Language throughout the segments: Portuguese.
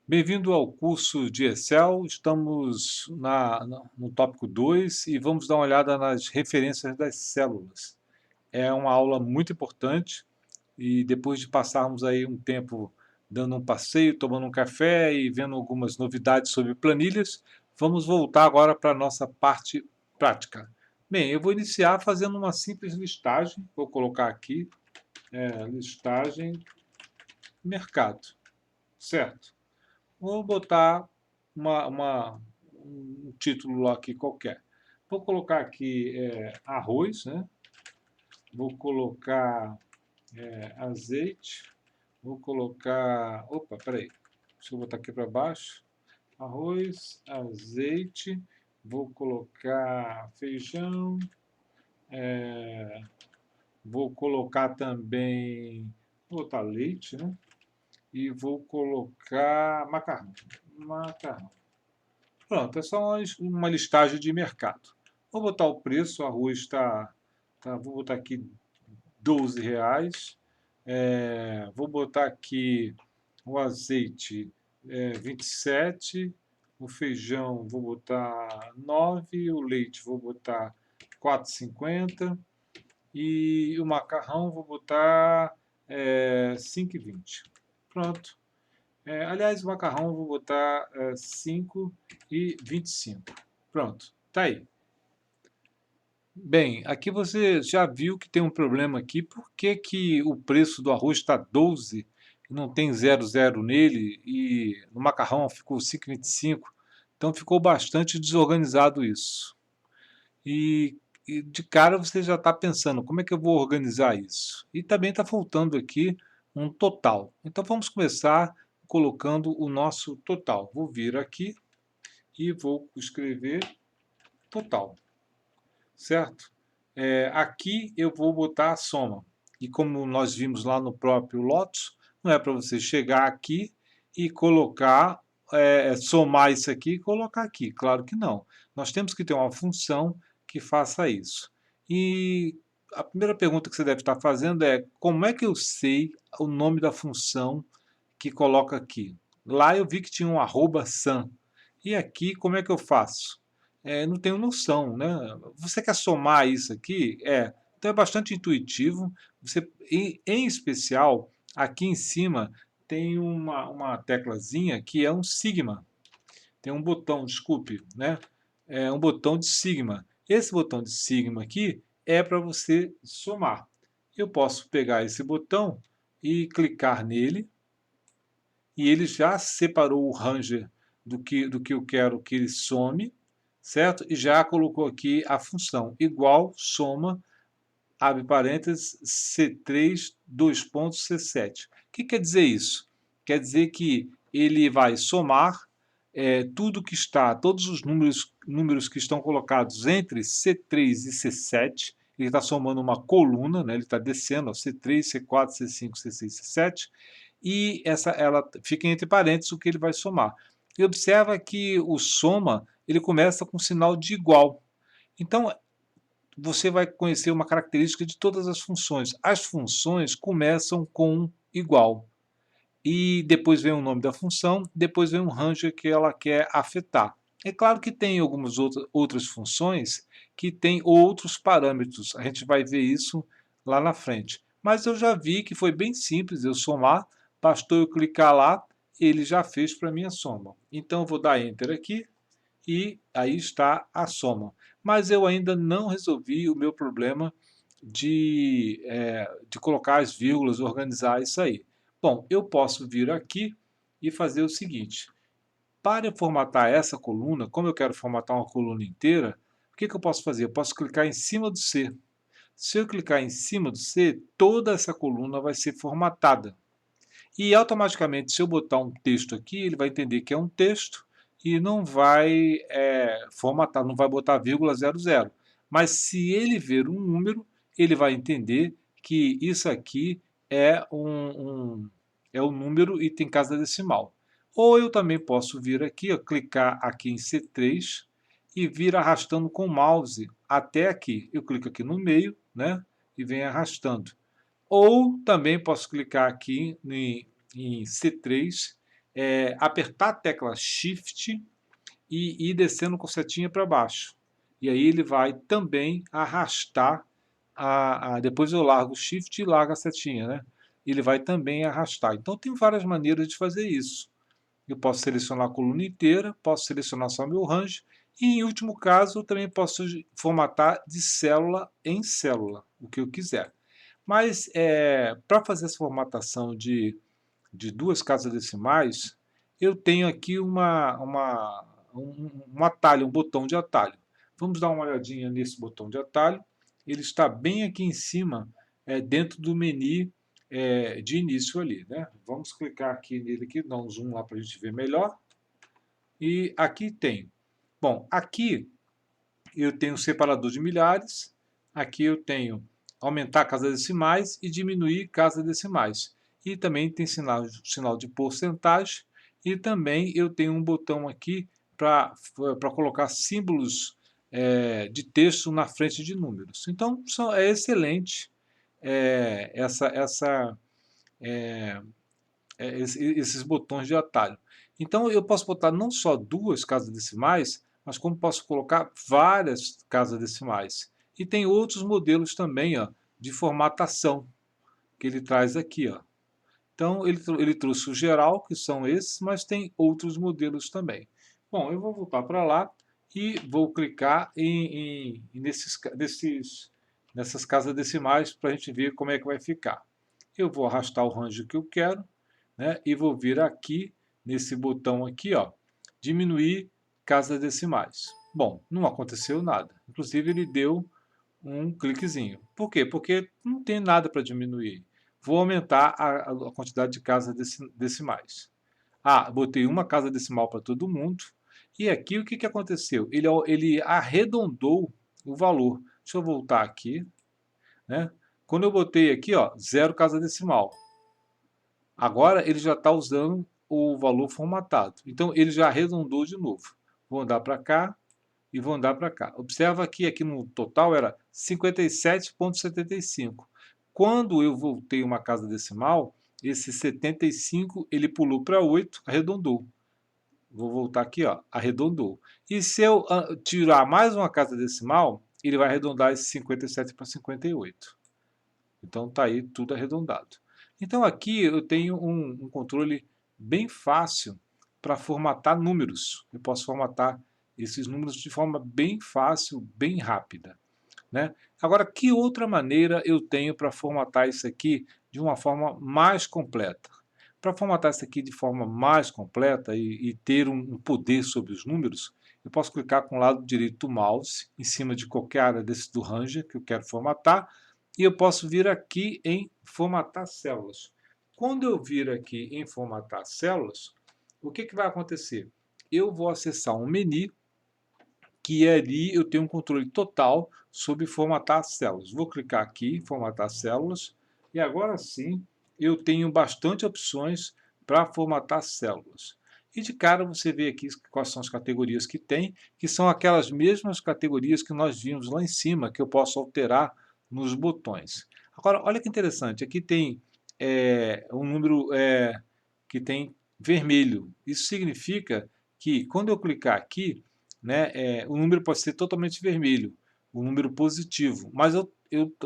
Bem-vindo ao curso de Excel. Estamos no tópico 2 e vamos dar uma olhada nas referências das células. É uma aula muito importante e depois de passarmos aí um tempo dando um passeio, tomando um café e vendo algumas novidades sobre planilhas, vamos voltar agora para a nossa parte prática. Bem, eu vou iniciar fazendo uma simples listagem. Vou colocar aqui, listagem mercado, certo? Vou botar um título lá aqui qualquer. Vou colocar aqui arroz, né? Vou colocar azeite. Vou colocar. Opa, peraí. Deixa eu botar aqui para baixo. Arroz, azeite. Vou colocar feijão. Vou colocar também. Vou botar leite, né? E vou colocar macarrão. Macarrão. Pronto, é só uma listagem de mercado. Vou botar o preço, o arroz vou botar aqui R$ 12. Vou botar aqui o azeite 27, o feijão vou botar 9, o leite vou botar 4,50 e o macarrão vou botar 5,20. Pronto. Aliás, o macarrão eu vou botar 5,25. Pronto, tá aí. Bem, aqui você já viu que tem um problema aqui. Por que que o preço do arroz está 12 e não tem 00 nele e no macarrão ficou 5,25? Então ficou bastante desorganizado isso. E de cara você já está pensando, como é que eu vou organizar isso? E também está faltando aqui um total. Então vamos começar colocando o nosso total. Vou vir aqui e vou escrever total, certo? Aqui eu vou botar a soma. E como nós vimos lá no próprio Lotus, não é para você chegar aqui e colocar, somar isso aqui e colocar aqui. Claro que não. Nós temos que ter uma função que faça isso. E a primeira pergunta que você deve estar fazendo é como é que eu sei o nome da função que coloca aqui? Lá eu vi que tinha um @sum. E aqui como é que eu faço? Não tenho noção, né? Você quer somar isso aqui? Então é bastante intuitivo. Você, em especial, aqui em cima tem uma teclazinha que é um sigma. Tem um botão, desculpe, né? É um botão de sigma. Esse botão de sigma aqui é para você somar. Eu posso pegar esse botão e clicar nele e ele já separou o ranger do que eu quero que ele some, certo? E já colocou aqui a função igual soma, abre parênteses, C3, dois pontos, C7. O que quer dizer isso? Quer dizer que ele vai somar tudo que está, todos os números que estão colocados entre C3 e C7, ele está somando uma coluna, né? Ele está descendo, ó, C3, C4, C5, C6, C7, e ela fica entre parênteses o que ele vai somar. E observa que o soma ele começa com sinal de igual. Então, você vai conhecer uma característica de todas as funções. As funções começam com igual. E depois vem o nome da função, depois vem um ranger que ela quer afetar. É claro que tem algumas outras funções que têm outros parâmetros. A gente vai ver isso lá na frente. Mas eu já vi que foi bem simples eu somar. Bastou eu clicar lá, ele já fez para mim a soma. Então eu vou dar Enter aqui e aí está a soma. Mas eu ainda não resolvi o meu problema de colocar as vírgulas, organizar isso aí. Bom, eu posso vir aqui e fazer o seguinte. Para formatar essa coluna, como eu quero formatar uma coluna inteira, o que eu posso fazer? Eu posso clicar em cima do C. Se eu clicar em cima do C, toda essa coluna vai ser formatada. E automaticamente, se eu botar um texto aqui, ele vai entender que é um texto e não vai formatar, não vai botar vírgula 00. Mas se ele ver um número, ele vai entender que isso aqui é um número e tem casa decimal. Ou eu também posso vir aqui, ó, clicar aqui em C3 e vir arrastando com o mouse até aqui. Eu clico aqui no meio, né, e venho arrastando. Ou também posso clicar aqui em C3 apertar a tecla Shift e ir descendo com setinha para baixo. E aí ele vai também arrastar, depois eu largo o Shift e largo a setinha, né? Ele vai também arrastar. Então tem várias maneiras de fazer isso. Eu posso selecionar a coluna inteira, posso selecionar só meu range, e em último caso eu também posso formatar de célula em célula, o que eu quiser. Mas para fazer essa formatação de duas casas decimais, eu tenho aqui um atalho, um botão de atalho. Vamos dar uma olhadinha nesse botão de atalho. Ele está bem aqui em cima, dentro do menu de início ali, né? Vamos clicar aqui nele, aqui, dar um zoom lá para a gente ver melhor. E aqui tem. Bom, aqui eu tenho separador de milhares. Aqui eu tenho aumentar casas decimais e diminuir casas decimais. E também tem sinal de porcentagem. E também eu tenho um botão aqui para colocar símbolos de texto na frente de números. Então é excelente esses botões de atalho. Então eu posso botar não só duas casas decimais, mas como posso colocar várias casas decimais. E tem outros modelos também, ó, de formatação que ele traz aqui, ó. Então ele trouxe o geral, que são esses, mas tem outros modelos também. Bom, eu vou voltar para lá e vou clicar nessas casas decimais para a gente ver como é que vai ficar. Eu vou arrastar o range que eu quero, né, e vou vir aqui nesse botão aqui, ó, diminuir casas decimais. Bom, não aconteceu nada. Inclusive ele deu um cliquezinho. Por quê? Porque não tem nada para diminuir. Vou aumentar a quantidade de casas decimais. Botei uma casa decimal para todo mundo. E aqui o que aconteceu? Ele arredondou o valor. Deixa eu voltar aqui, né? Quando eu botei aqui, ó, 0 casa decimal. Agora ele já está usando o valor formatado. Então ele já arredondou de novo. Vou andar para cá e vou andar para cá. Observa que aqui no total era 57,75. Quando eu voltei uma casa decimal, esse 75 ele pulou para 8, arredondou. Vou voltar aqui, ó, arredondou. E se eu tirar mais uma casa decimal, ele vai arredondar esse 57 para 58. Então está aí tudo arredondado. Então aqui eu tenho um controle bem fácil para formatar números. Eu posso formatar esses números de forma bem fácil, bem rápida, né? Agora, que outra maneira eu tenho para formatar isso aqui de uma forma mais completa? Para formatar isso aqui de forma mais completa e ter um poder sobre os números, eu posso clicar com o lado direito do mouse em cima de qualquer área do Ranger que eu quero formatar, e eu posso vir aqui em formatar células. Quando eu vir aqui em formatar células, o que vai acontecer? Eu vou acessar um menu que ali eu tenho um controle total sobre formatar células. Vou clicar aqui em formatar células e agora sim eu tenho bastante opções para formatar células. E de cara você vê aqui quais são as categorias que tem, que são aquelas mesmas categorias que nós vimos lá em cima, que eu posso alterar nos botões. Agora, olha que interessante, aqui tem um número que tem vermelho. Isso significa que quando eu clicar aqui, né, o número pode ser totalmente vermelho, o número positivo, mas eu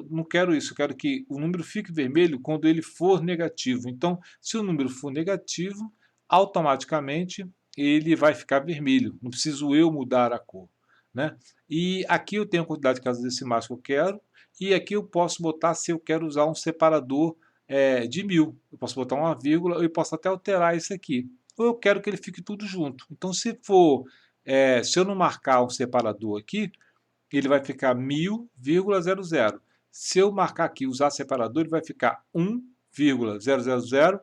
não quero isso, eu quero que o número fique vermelho quando ele for negativo. Então, se o número for negativo, automaticamente ele vai ficar vermelho, não preciso eu mudar a cor, né? E aqui eu tenho a quantidade de casas decimais que eu quero, e aqui eu posso botar se eu quero usar um separador de 1000. Eu posso botar uma vírgula, eu posso até alterar isso aqui. Ou eu quero que ele fique tudo junto. Então, se eu não marcar um separador aqui, ele vai ficar 1000,00. Se eu marcar aqui, usar separador, ele vai ficar 1,000.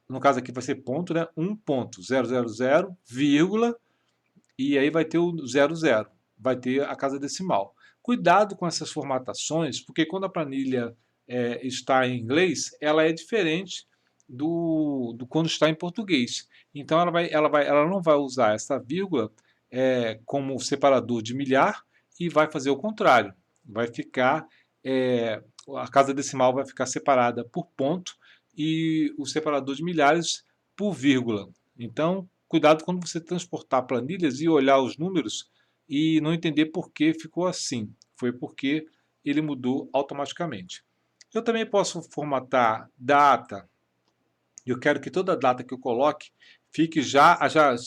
No caso aqui vai ser ponto, né? 1,000, vírgula, e aí vai ter o 00. Vai ter a casa decimal. Cuidado com essas formatações, porque quando a planilha está em inglês, ela é diferente do quando está em português. Então ela não vai usar essa vírgula como separador de milhar e vai fazer o contrário. Vai ficar a casa decimal vai ficar separada por ponto e o separador de milhares por vírgula. Então, cuidado quando você transportar planilhas e olhar os números e não entender por que ficou assim. Foi porque ele mudou automaticamente. Eu também posso formatar data. Eu quero que toda data que eu coloque fique se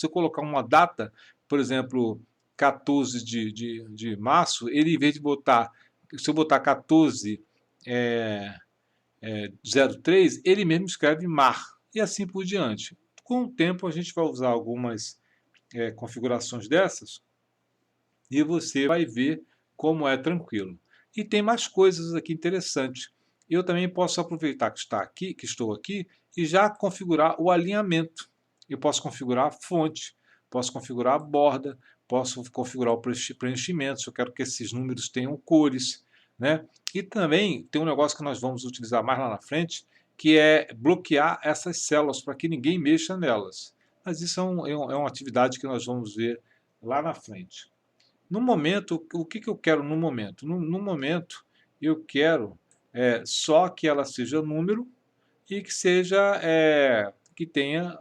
eu colocar uma data, por exemplo, 14 de março, ele em vez de botar, se eu botar 14 é, 03, ele mesmo escreve mar, e assim por diante. Com o tempo a gente vai usar algumas configurações dessas e você vai ver como é tranquilo. E tem mais coisas aqui interessantes. Eu também posso aproveitar que estou aqui e já configurar o alinhamento. Eu posso configurar a fonte, posso configurar a borda, posso configurar o preenchimento, se eu quero que esses números tenham cores, né? E também tem um negócio que nós vamos utilizar mais lá na frente, que é bloquear essas células para que ninguém mexa nelas. Mas isso é uma atividade que nós vamos ver lá na frente. No momento, o que eu quero no momento? No momento, eu quero só que ela seja número e que seja que tenha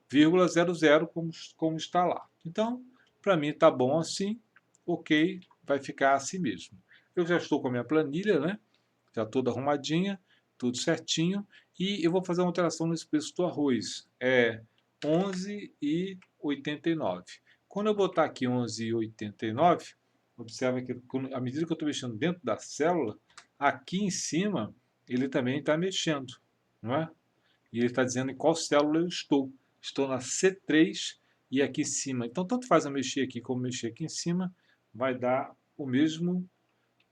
vírgula 00 como está lá. Então, para mim está bom assim, ok, vai ficar assim mesmo. Eu já estou com a minha planilha, né? Já toda arrumadinha, tudo certinho, e eu vou fazer uma alteração nesse preço do arroz. É 11,89. Quando eu botar aqui 11,89, observa que à medida que eu estou mexendo dentro da célula, aqui em cima ele também está mexendo, não é? E ele está dizendo em qual célula eu estou. Estou na C3 e aqui em cima. Então, tanto faz eu mexer aqui como mexer aqui em cima, vai dar o mesmo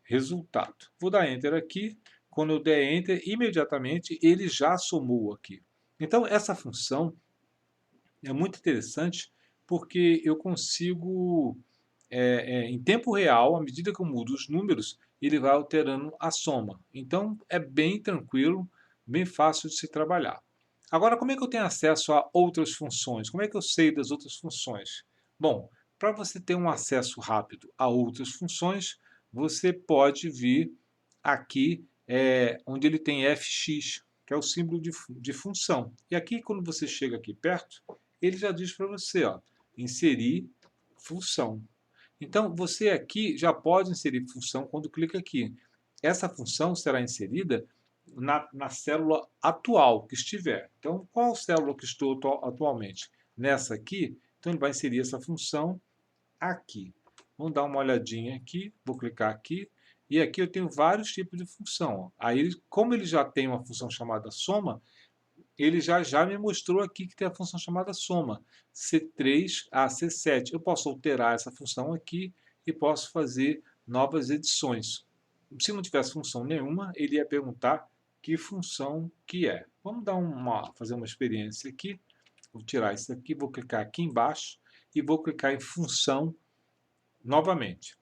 resultado. Vou dar Enter aqui. Quando eu der Enter, imediatamente ele já somou aqui. Então, essa função é muito interessante porque eu consigo, em tempo real, à medida que eu mudo os números, ele vai alterando a soma. Então, é bem tranquilo, bem fácil de se trabalhar. Agora, como é que eu tenho acesso a outras funções? Como é que eu sei das outras funções? Bom, para você ter um acesso rápido a outras funções, você pode vir aqui onde ele tem fx, que é o símbolo de função. E aqui, quando você chega aqui perto, ele já diz para você, ó, inserir função. Então, você aqui já pode inserir função quando clica aqui. Essa função será inserida na célula atual que estiver. Então, qual célula que estou atualmente? Nessa aqui, então ele vai inserir essa função aqui. Vamos dar uma olhadinha aqui, vou clicar aqui, e aqui eu tenho vários tipos de função. Aí, como ele já tem uma função chamada soma, ele já me mostrou aqui que tem a função chamada soma, C3 a C7. Eu posso alterar essa função aqui e posso fazer novas edições. Se não tivesse função nenhuma, ele ia perguntar que função que é. Vamos fazer uma experiência aqui. Vou tirar isso aqui, vou clicar aqui embaixo e vou clicar em função novamente.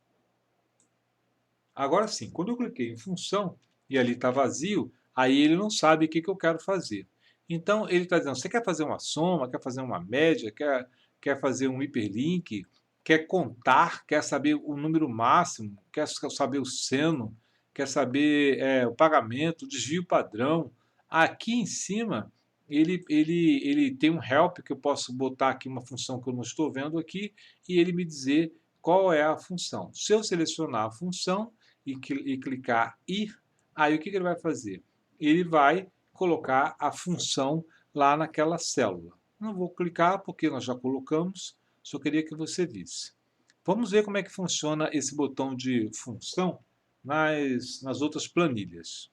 Agora sim, quando eu cliquei em função e ali está vazio, aí ele não sabe o que eu quero fazer. Então ele está dizendo, você quer fazer uma soma, quer fazer uma média, quer fazer um hiperlink, quer contar, quer saber o número máximo, quer saber o seno, quer saber o pagamento, o desvio padrão. Aqui em cima ele tem um help que eu posso botar aqui uma função que eu não estou vendo aqui e ele me dizer qual é a função. Se eu selecionar a função, e clicar ir, aí o que ele vai fazer? Ele vai colocar a função lá naquela célula. Não vou clicar porque nós já colocamos, só queria que você visse. Vamos ver como é que funciona esse botão de função nas outras planilhas.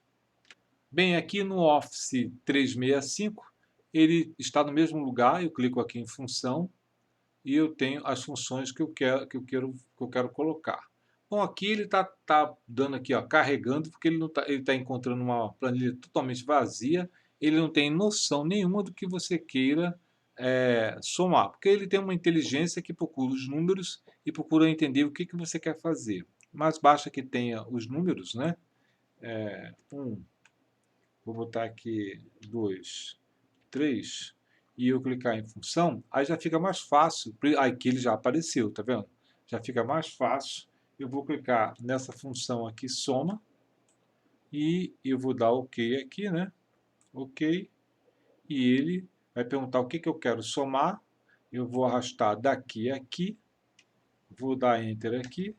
Bem, aqui no Office 365, ele está no mesmo lugar, eu clico aqui em função e eu tenho as funções que eu quero colocar. Bom, aqui ele tá dando aqui, ó, carregando, porque ele tá encontrando uma planilha totalmente vazia, ele não tem noção nenhuma do que você queira somar, porque ele tem uma inteligência que procura os números e procura entender o que você quer fazer. Mas basta que tenha os números, né? Vou botar aqui 2, 3 e eu clicar em função, aí já fica mais fácil. Aqui ele já apareceu, tá vendo? Já fica mais fácil. Eu vou clicar nessa função aqui, soma, e eu vou dar OK aqui, né? OK. E ele vai perguntar o que, que eu quero somar, eu vou arrastar daqui a aqui, vou dar Enter aqui,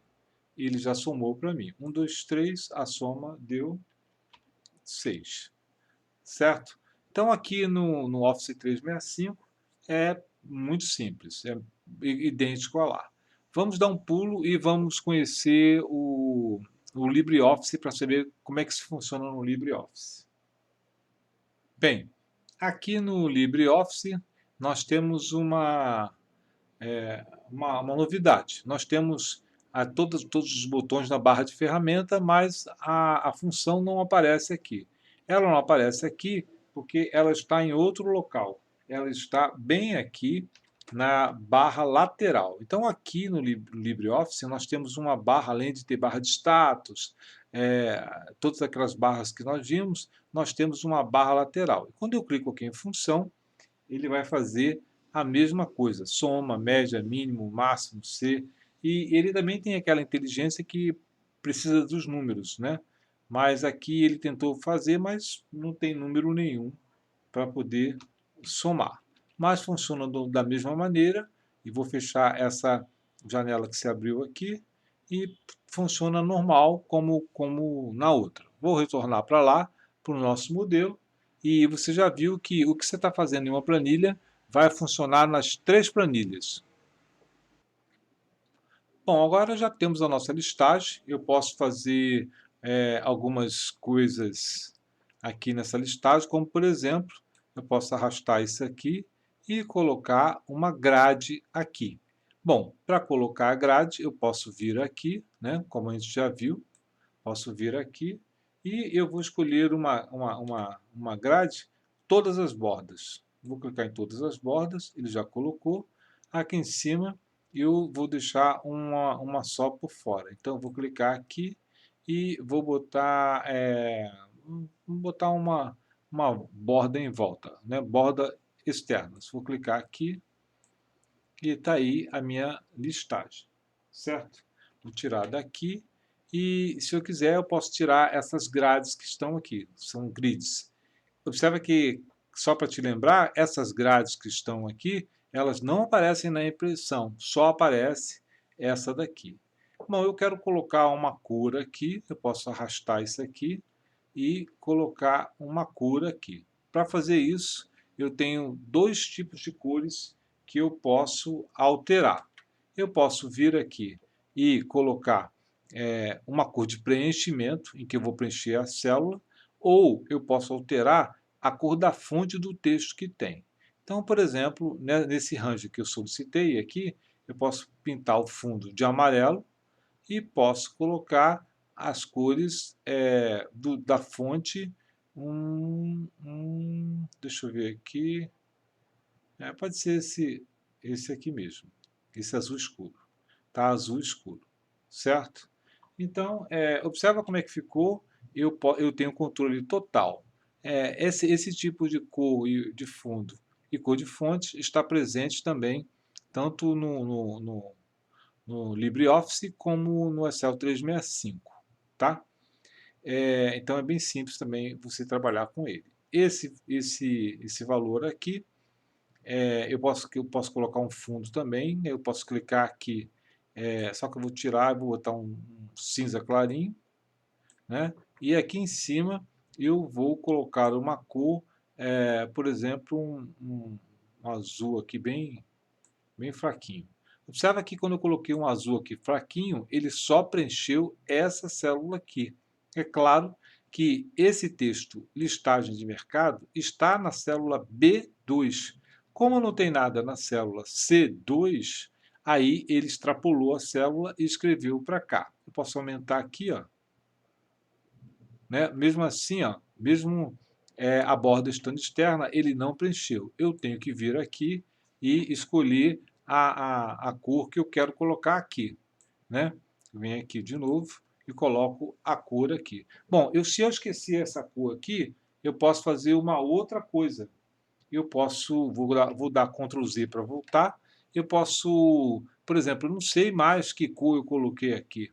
e ele já somou para mim. 1, 2, 3, a soma deu 6, certo? Então aqui no Office 365 é muito simples, é idêntico a lá. Vamos dar um pulo e vamos conhecer o LibreOffice para saber como é que se funciona no LibreOffice. Bem, aqui no LibreOffice nós temos uma novidade. Nós temos todos os botões na barra de ferramenta, mas a função não aparece aqui. Ela não aparece aqui porque ela está em outro local. Ela está bem aqui na barra lateral. Então, aqui no LibreOffice, nós temos uma barra, além de ter barra de status, todas aquelas barras que nós vimos, nós temos uma barra lateral. E quando eu clico aqui em função, ele vai fazer a mesma coisa, soma, média, mínimo, máximo, C, e ele também tem aquela inteligência que precisa dos números, né? Mas aqui ele tentou fazer, mas não tem número nenhum para poder somar. Mas funciona da mesma maneira, e vou fechar essa janela que se abriu aqui, e funciona normal como na outra. Vou retornar para lá, para o nosso modelo, e você já viu que o que você está fazendo em uma planilha vai funcionar nas 3 planilhas. Bom, agora já temos a nossa listagem. Eu posso fazer algumas coisas aqui nessa listagem, como por exemplo, eu posso arrastar isso aqui e colocar uma grade aqui. Bom, para colocar a grade, eu posso vir aqui, né, como a gente já viu, posso vir aqui e eu vou escolher uma grade, todas as bordas. Vou clicar em todas as bordas, ele já colocou. Aqui em cima eu vou deixar uma só por fora. Então, eu vou clicar aqui e vou botar uma borda em volta, né? Borda externa. Vou clicar aqui e está aí a minha listagem, certo? Vou tirar daqui e, se eu quiser, eu posso tirar essas grades que estão aqui, são grids. Observa que, só para te lembrar, essas grades que estão aqui, elas não aparecem na impressão, só aparece essa daqui. Bom, eu quero colocar uma cor aqui, eu posso arrastar isso aqui e colocar uma cor aqui. Para fazer isso, eu tenho 2 tipos de cores que eu posso alterar. Eu posso vir aqui e colocar uma cor de preenchimento, em que eu vou preencher a célula, ou eu posso alterar a cor da fonte do texto que tem. Então, por exemplo, nesse range que eu solicitei aqui, eu posso pintar o fundo de amarelo e posso colocar as cores da fonte. Deixa eu ver aqui. Pode ser esse aqui mesmo, esse azul escuro. Tá azul escuro, certo? Então, observa como é que ficou. Eu tenho controle total. Esse tipo de cor de fundo e cor de fonte está presente também, tanto no LibreOffice como no Excel 365, tá? Então é bem simples também você trabalhar com ele. Esse valor aqui, eu posso colocar um fundo também, eu posso clicar aqui, só que eu vou tirar, vou botar um cinza clarinho, né? E aqui em cima eu vou colocar uma cor, por exemplo, um azul aqui bem fraquinho. Observa que quando eu coloquei um azul aqui fraquinho, ele só preencheu essa célula aqui. É claro que esse texto, listagem de mercado, está na célula B2. Como não tem nada na célula C2, aí ele extrapolou a célula e escreveu para cá. Eu posso aumentar aqui, ó, né? Mesmo assim, ó, mesmo a borda estando externa, ele não preencheu. Eu tenho que vir aqui e escolher a cor que eu quero colocar aqui, né? Venho aqui de novo e coloco a cor aqui. Bom, se eu esquecer essa cor aqui, eu posso fazer uma outra coisa. Vou dar Ctrl Z para voltar. Eu posso, por exemplo, eu não sei mais que cor eu coloquei aqui.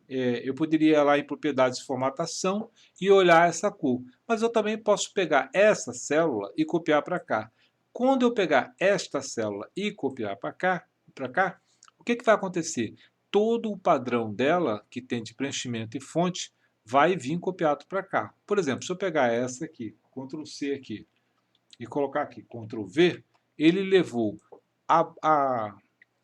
Eu poderia ir lá em propriedades de formatação e olhar essa cor. Mas eu também posso pegar essa célula e copiar para cá. Quando eu pegar esta célula e copiar para cá, o que vai acontecer? Todo o padrão dela, que tem de preenchimento e fonte, vai vir copiado para cá. Por exemplo, se eu pegar essa aqui, Ctrl C aqui, e colocar aqui, Ctrl V, ele levou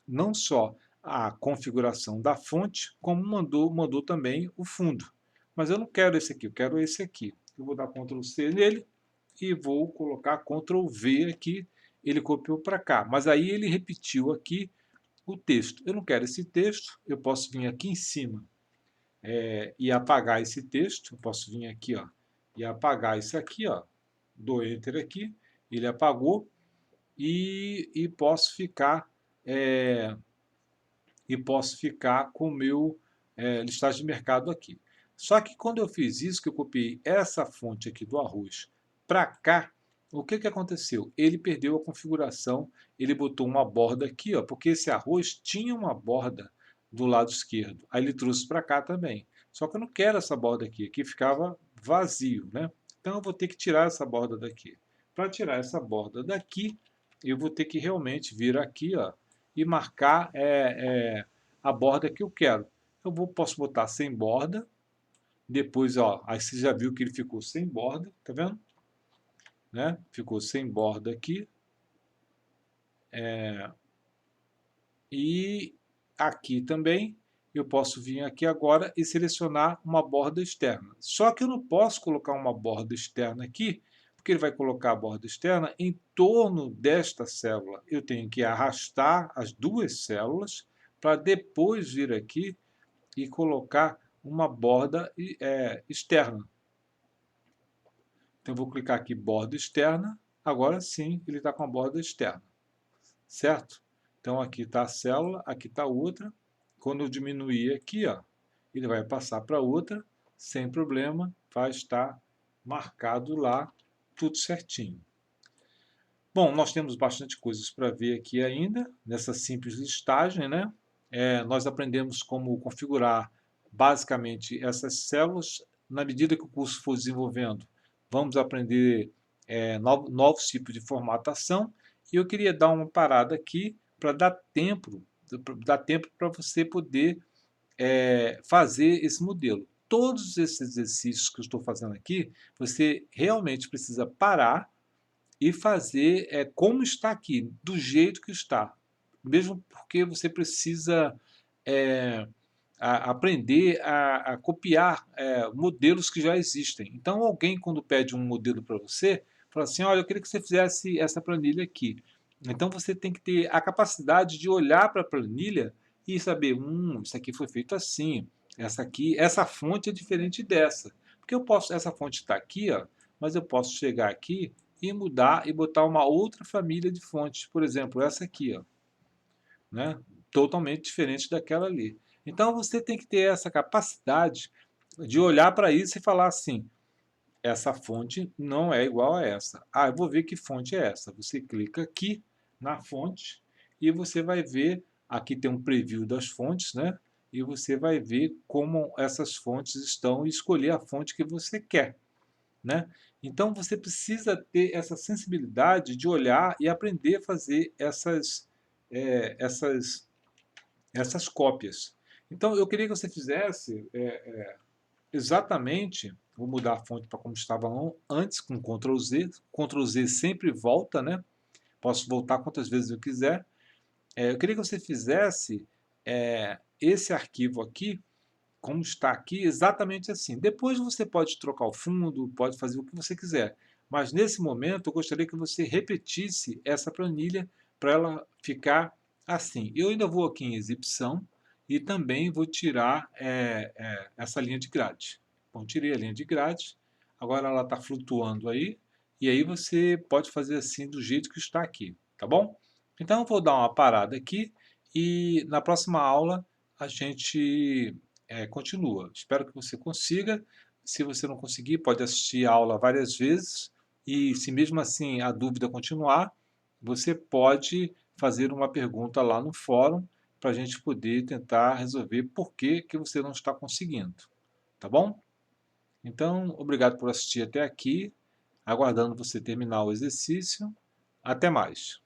não só a configuração da fonte, como mandou também o fundo. Mas eu não quero esse aqui, eu quero esse aqui. Eu vou dar Ctrl C nele e vou colocar Ctrl V aqui. Ele copiou para cá, mas aí ele repetiu aqui o texto. Eu não quero esse texto, eu posso vir aqui em cima e apagar esse texto. Eu posso vir aqui, ó, e apagar isso aqui, ó. Dou Enter aqui, ele apagou e posso ficar com o meu listagem de mercado aqui. Só que quando eu fiz isso, que eu copiei essa fonte aqui do arroz para cá, o que aconteceu? Ele perdeu a configuração, ele botou uma borda aqui, ó, porque esse arroz tinha uma borda do lado esquerdo. Aí ele trouxe para cá também. Só que eu não quero essa borda aqui ficava vazio, né? Então eu vou ter que tirar essa borda daqui. Para tirar essa borda daqui, eu vou ter que realmente vir aqui, ó, e marcar a borda que eu quero. Posso botar sem borda. Depois, ó, aí você já viu que ele ficou sem borda, tá vendo? Né? Ficou sem borda aqui. E aqui também eu posso vir aqui agora e selecionar uma borda externa. Só que eu não posso colocar uma borda externa aqui, porque ele vai colocar a borda externa em torno desta célula. Eu tenho que arrastar as duas células para depois vir aqui e colocar uma borda externa. Então eu vou clicar aqui borda externa. Agora sim ele está com a borda externa, certo? Então aqui está a célula, aqui está outra. Quando eu diminuir aqui, ó, ele vai passar para outra, sem problema, vai estar marcado lá, tudo certinho. Bom, nós temos bastante coisas para ver aqui ainda, nessa simples listagem, né? Nós aprendemos como configurar basicamente essas células. Na medida que o curso for desenvolvendo, vamos aprender novos tipos de formatação. E eu queria dar uma parada aqui para dar tempo para você poder fazer esse modelo. Todos esses exercícios que eu estou fazendo aqui, você realmente precisa parar e fazer como está aqui, do jeito que está. Mesmo porque você precisa aprender a copiar modelos que já existem. Então, alguém, quando pede um modelo para você, fala assim, olha, eu queria que você fizesse essa planilha aqui. Então, você tem que ter a capacidade de olhar para a planilha e saber, isso aqui foi feito assim, essa fonte é diferente dessa. Porque essa fonte está aqui, ó, mas eu posso chegar aqui e mudar e botar uma outra família de fontes. Por exemplo, essa aqui, ó, né? Totalmente diferente daquela ali. Então você tem que ter essa capacidade de olhar para isso e falar assim, essa fonte não é igual a essa. Eu vou ver que fonte é essa. Você clica aqui na fonte e você vai ver, aqui tem um preview das fontes, né? E você vai ver como essas fontes estão e escolher a fonte que você quer, né? Então você precisa ter essa sensibilidade de olhar e aprender a fazer essas cópias. Então eu queria que você fizesse exatamente, vou mudar a fonte para como estava antes, com Ctrl Z. Ctrl Z sempre volta, né? Posso voltar quantas vezes eu quiser. Eu queria que você fizesse esse arquivo aqui, como está aqui, exatamente assim. Depois você pode trocar o fundo, pode fazer o que você quiser. Mas nesse momento eu gostaria que você repetisse essa planilha para ela ficar assim. Eu ainda vou aqui em exibição e também vou tirar essa linha de grade. Bom, tirei a linha de grade, agora ela está flutuando aí, e aí você pode fazer assim do jeito que está aqui, tá bom? Então eu vou dar uma parada aqui e na próxima aula a gente continua. Espero que você consiga. Se você não conseguir, pode assistir a aula várias vezes e se mesmo assim a dúvida continuar, você pode fazer uma pergunta lá no fórum para a gente poder tentar resolver por que você não está conseguindo. Tá bom? Então, obrigado por assistir até aqui, aguardando você terminar o exercício. Até mais.